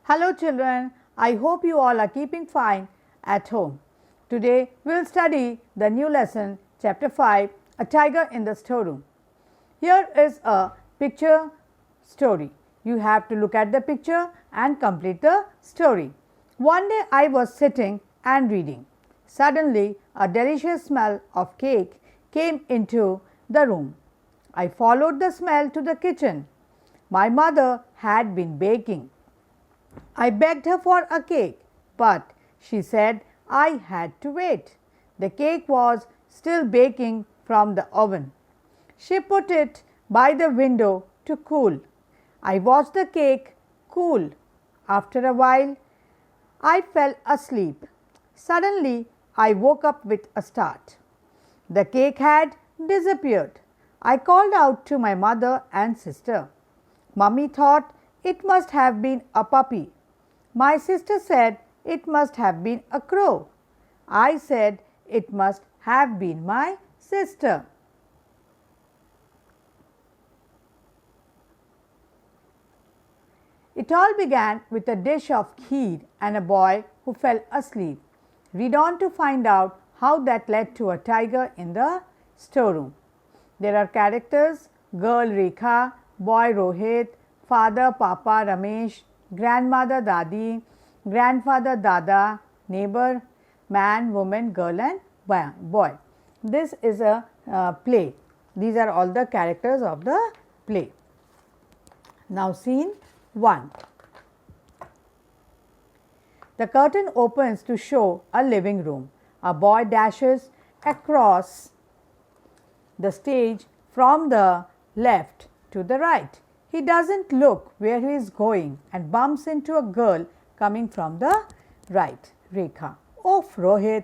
Hello children, I hope you all are keeping fine at home. Today we will study the new lesson chapter 5, A Tiger in the Storeroom. Here is a picture story. You have to look at the picture and complete the story. One day I was sitting and reading. Suddenly a delicious smell of cake came into the room. I followed the smell to the kitchen. My mother had been baking. I begged her for a cake, but she said I had to wait. The cake was still baking from the oven. She put it by the window to cool. I watched the cake cool. After a while, I fell asleep. Suddenly, I woke up with a start. The cake had disappeared. I called out to my mother and sister. Mummy thought it must have been a puppy. My sister said it must have been a crow. I said it must have been my sister. It all began with a dish of kheer and a boy who fell asleep. Read on to find out how that led to a tiger in the storeroom. There are characters: girl Rekha, boy Rohit, father Papa Ramesh, grandmother Dadi, grandfather Dada, neighbor man, woman, girl and boy. This is a play. These are all the characters of the play. Now scene 1. The curtain opens to show a living room. A boy dashes across the stage from the left to the right. He doesn't look where he is going and bumps into a girl coming from the right. Rekha. Oh Rohit,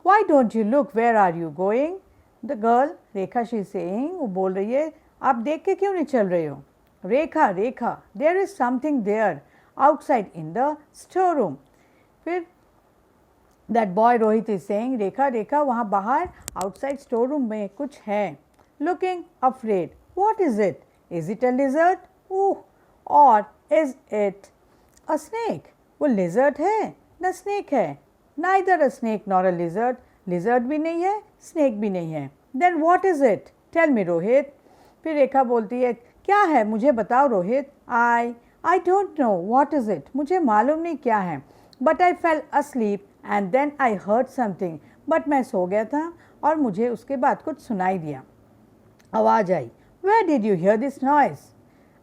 why don't you look, where are you going? The girl, Rekha, she is saying, वो बोल रही है, आप देख के क्यों नहीं चल रहे हो? Rekha, Rekha, there is something there outside in the storeroom. फिर that boy Rohit is saying, Rekha, Rekha, वहाँ बाहर outside storeroom में कुछ है. Looking afraid. What is it? Is it a lizard? Ooh, or is it a snake? वो lizard है न snake है. Neither a snake nor a lizard. Lizard भी नहीं है, snake भी नहीं है. Then what is it? Tell me Rohit. फिर रेखा बोलती है, क्या है मुझे बताओ Rohit. I don't know what is it. मुझे मालूम नहीं क्या है. But I fell asleep and then I heard something. But मैं सो गया था और मुझे उसके बाद कुछ सुनाई दिया. आवाज़ आई. Where did you hear this noise?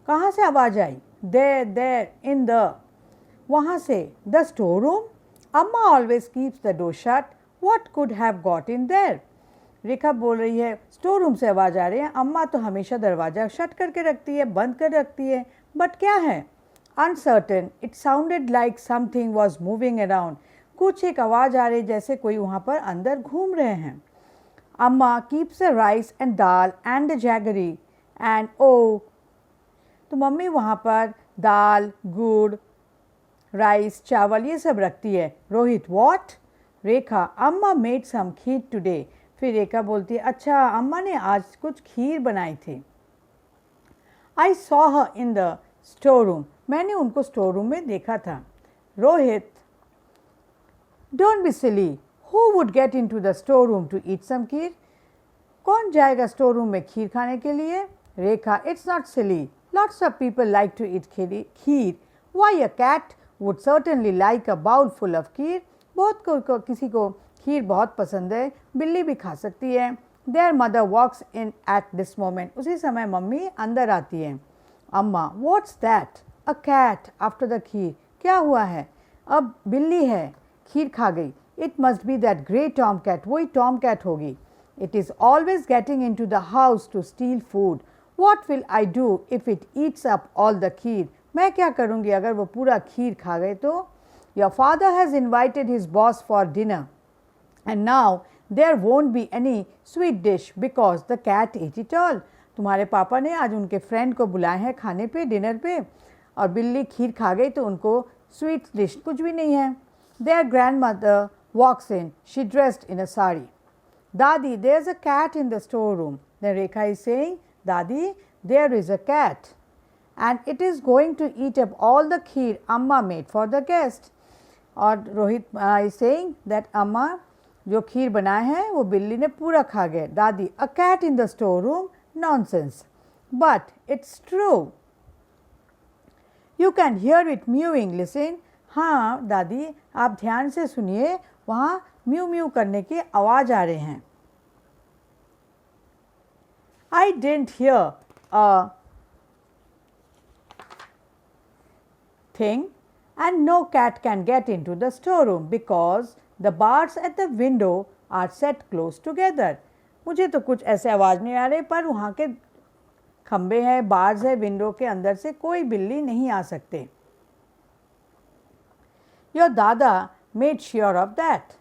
कहाँ से आवाज़ आई? There, in the. वहाँ से. The storeroom? Amma always keeps the door shut. What could have got in there? रेखा बोल रही है, स्टोर रूम से आवाज़ आ रही है. अम्मा तो हमेशा दरवाज़ा शट करके रखती है, बंद कर रखती है. बट क्या है? Uncertain. It sounded like something was moving around. कुछ एक आवाज़ आ रही जैसे कोई वहाँ पर अंदर घूम रहे हैं. अम्मा keeps the rice and dal and the jaggery and oh. तो मम्मी वहाँ पर दाल, गुड़, राइस, चावल ये सब रखती है. रोहित, what? रेखा, अम्मा मेड सम खीर टुडे. फिर रेखा बोलती है, अच्छा अम्मा ने आज कुछ खीर बनाई थी. I saw her in the store room. मैंने उनको स्टोर रूम में देखा था. Rohit, don't be silly. Who would get in to the store room to eat some kheer? कौन जाएगा स्टोर रूम में खीर खाने के लिए? Rekha, it's not silly. Lots of people like to eat kheer. Why a cat would certainly like a bowl full of kheer. बहुत को किसी को खीर बहुत पसंद है, बिल्ली भी खा सकती है. Their mother walks in at this moment. उसी समय मम्मी अंदर आती है. अम्मा, what's that? A cat after the kheer. क्या हुआ है? अब बिल्ली है, खीर खा गई. It must be that grey Tom cat. वही टॉम कैट होगी. It is always getting in to the house to steal food. What will I do if it eats up all the kheer? मैं क्या करूँगी अगर वो पूरा खीर खा गए तो? Your father has invited his boss for dinner and now there won't be any sweet dish because the cat ate it all. तुम्हारे पापा ने आज उनके फ्रेंड को बुलाए हैं खाने पे, डिनर पे, और बिल्ली खीर खा गई तो उनको स्वीट डिश कुछ भी नहीं है. Their grandmother walks in. She dressed in a sari. Dadi, there's a cat in the storeroom. Then Rekha is saying, Dadi, there is a cat. and it is going to eat up all the kheer Amma made for the guest. और Rohit is saying that अम्मा जो खीर बनाए हैं वो बिल्ली ने पूरा खा गए. दादी, a cat in the storeroom? Nonsense. But it's true. You can hear it mewing. Listen. हाँ दादी, आप ध्यान से सुनिए, वहाँ म्यू म्यू करने की आवाज़ आ रहे हैं. I didn't hear a thing, and no cat can get into the storeroom because the bars at the window are set close together. मुझे तो कुछ ऐसे आवाज़ नहीं आ रही, पर वहाँ के खंबे हैं, बार्स है, विंडो के अंदर से कोई बिल्ली नहीं आ सकते. Your dada made sure of that.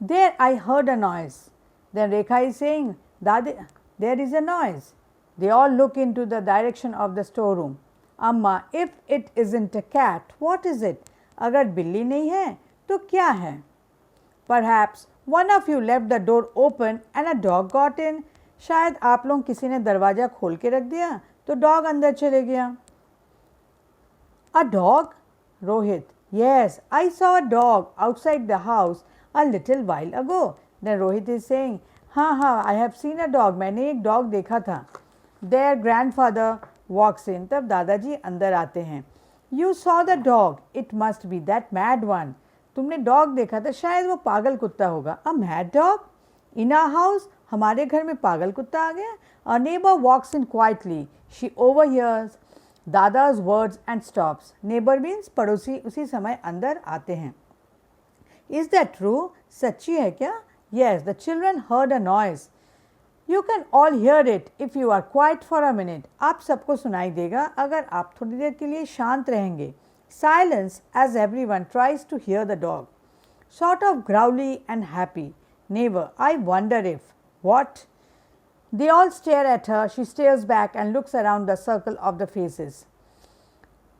There I heard a noise. Then Rekha is saying, Dadi, there is a noise. They all look into the direction of the storeroom. Amma, if it isn't a cat, what is it? अगर बिल्ली नहीं है तो क्या है? Perhaps one of you left the door open and a dog got in. शायद आप लोग किसी ने दरवाज़ा खोल के रख दिया तो डॉग अंदर चले गया. A dog? Rohit, yes, I saw a dog outside the house a little while ago. Then Rohit is saying, हाँ, I have seen a dog. मैंने एक dog देखा था. Their grandfather walks in. तब दादाजी अंदर आते हैं. You saw the dog. It must be that mad one. तुमने dog देखा था, शायद वो पागल कुत्ता होगा. A mad dog? In our house? हमारे घर में पागल कुत्ता आ गया. A neighbor walks in quietly. She overhears Dada's words and stops. Neighbor means पड़ोसी उसी समय अंदर आते हैं. Is that true? सच्ची है क्या? Yes, the children heard a noise. You can all hear it if you are quiet for a minute. आप सबको सुनाई देगा अगर आप थोड़ी देर के लिए शांत रहेंगे. Silence as everyone tries to hear the dog. Sort of growly and happy. Neighbor, I wonder if. What? They all stare at her. She stares back and looks around the circle of the faces.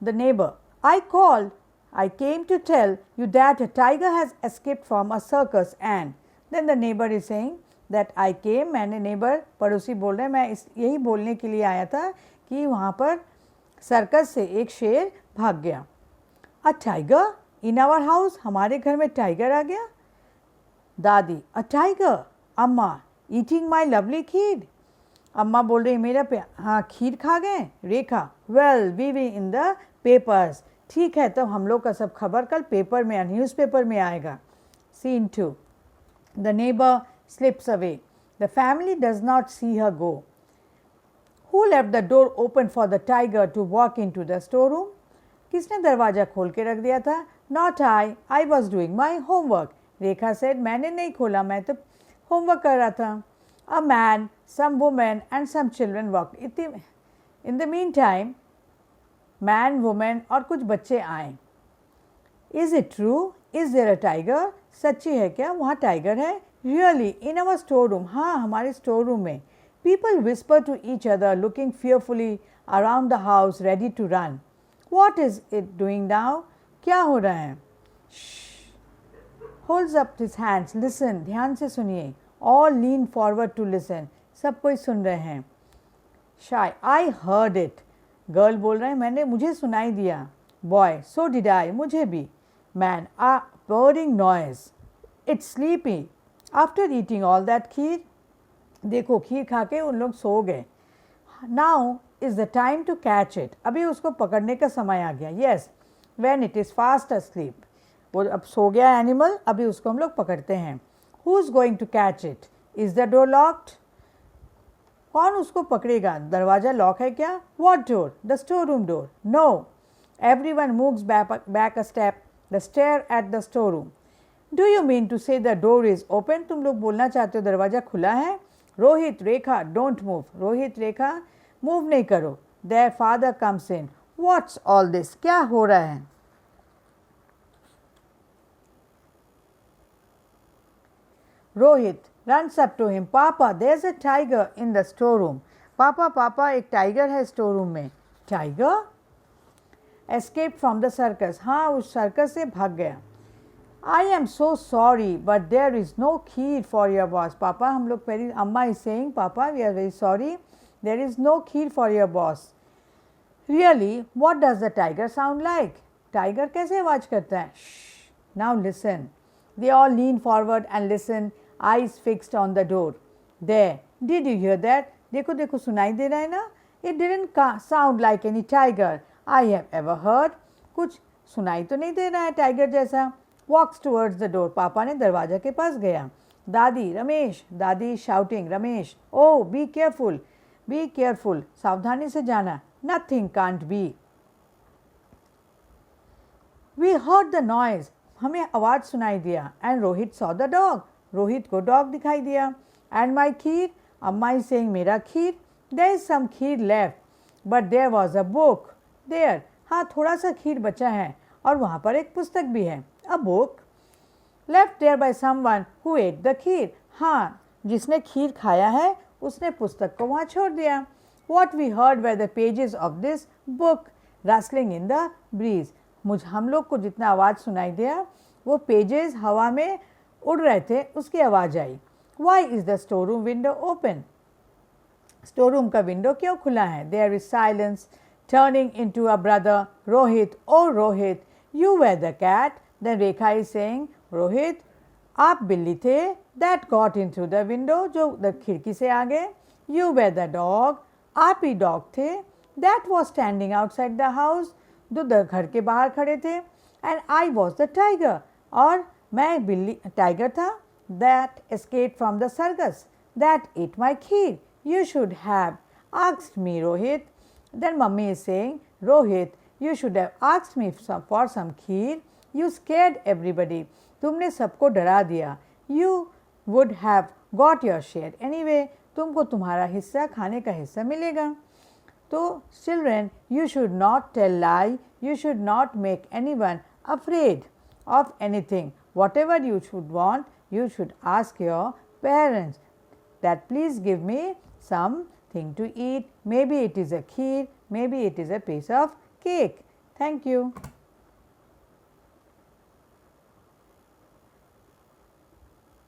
The neighbor, I called. I came to tell you that a tiger has escaped from a circus and. Then the neighbor is saying that I came. मैंने neighbor पड़ोसी बोल रहे हैं, मैं यही बोलने के लिए आया था कि वहाँ पर सर्कस से एक शेर भाग गया. A tiger in our house? हमारे घर में टाइगर आ गया. दादी, a tiger? अम्मा, eating my lovely खीर. अम्मा बोल रही मेरा हाँ खीर खा गए. रेखा, well we were in the papers. ठीक है, तब हम लोग का सब खबर कल पेपर में न्यूज़पेपर में आएगा. Scene 2. The neighbor slips away. The family does not see her go. Who left the door open for the tiger to walk into the storeroom? किसने दरवाज़ा खोल के रख दिया था? Not I. I was doing my homework. Rekha said, मैंने नहीं खोला, मैं तो होमवर्क कर रहा था. A man, some women and some children walked. In the meantime, man, woman और कुछ बच्चे आए. Is it true? Is there a tiger? सच्ची है क्या? वहाँ टाइगर है? Really? In our storeroom? हाँ, हमारे storeroom में. People whisper to each other, looking fearfully around the house, ready to run. What is it doing now? क्या हो रहा है? Holds up his hands. Listen. ध्यान से सुनिए. All lean forward to listen. सब कोई सुन रहे हैं. Shy. I heard it. Girl बोल रहे हैं मुझे सुनाई दिया. Boy. So did I. मुझे भी. Man. A purring noise. It's sleepy. After eating all that खीर, देखो खीर खा के उन लोग सो गए. Now is the time to catch it. अभी उसको पकड़ने का समय आ गया. Yes, when it is fast asleep. वो अब सो गया एनिमल, अभी उसको हम लोग पकड़ते हैं. Who's going to catch it? Is the door locked? कौन उसको पकड़ेगा? दरवाज़ा लॉक है क्या? What door? The storeroom door. No. Everyone moves back a step. The stare at the storeroom. Do you mean to say the door is open? तुम लोग बोलना चाहते हो दरवाज़ा खुला है? रोहित, रेखा, don't move. Rohit, Rekha, move नहीं करो. Their father comes in. What's all this? क्या हो रहा है? Rohit runs up to him. Papa, there's a tiger in the storeroom. पापा एक टाइगर है स्टोर रूम में. Tiger? Escaped from the circus. हाँ, उस सर्कस से भाग गया. I am so sorry, but there is no kheer for your boss. पापा हम लोग पहले अम्मा is saying, पापा we are very sorry, There is no kheer for your boss. Really, what does the tiger sound like? Tiger कैसे आवाज करता है? Shh. Now listen. They all lean forward and listen, eyes fixed on the door. There, did you hear that? देखो देखो सुनाई दे रहा है ना? It didn't sound like any tiger I have ever heard. कुछ सुनाई तो नहीं दे रहा है टाइगर जैसा. Walks towards the door. पापा ने दरवाजा के पास गया. दादी, रमेश, दादी shouting, Ramesh, oh be careful, be careful, सावधानी से जाना. Nothing can't be. We heard the noise. हमें आवाज़ सुनाई दिया. And Rohit saw the dog. Rohit को डॉग दिखाई दिया. And my खीर, अम्मा is saying मेरा खीर. There is some kheer left, but there was a book there. हाँ थोड़ा सा खीर बचा है और वहाँ पर एक पुस्तक भी है. A book left there by someone who ate the खीर. हाँ जिसने खीर खाया है उसने पुस्तक को वहाँ छोड़ दिया. What we heard were the pages of this book rustling in the breeze. हम लोग को जितना आवाज़ सुनाई दिया वो पेजेस हवा में उड़ रहे थे उसकी आवाज़ आई. Why is the storeroom window open? Store room का विंडो क्यों खुला है? There is silence. Turning into a brother, Rohit, oh Rohit, you were the cat. Then Rekha is saying, Rohit, आप बिल्ली थे. That got in through the window, जो खिड़की से आ गए. You were the dog. आप ही डॉग थे. That was standing outside the house, जो घर के बाहर खड़े थे. And I was the tiger. और मैं बिल्ली टाइगर था. That escaped from the circus. That ate my kheer. You should have asked me, Rohit. Then mummy is saying, Rohit, you should have asked me for some kheer. You scared everybody. तुमने सबको डरा दिया. You would have got your share anyway. तुमको तुम्हारा हिस्सा खाने का हिस्सा मिलेगा. तो children, you should not tell lie. You should not make anyone afraid of anything. Whatever you should want, you should ask your parents that please give me something to eat. Maybe it is a kheer, maybe it is a piece of cake. Thank you.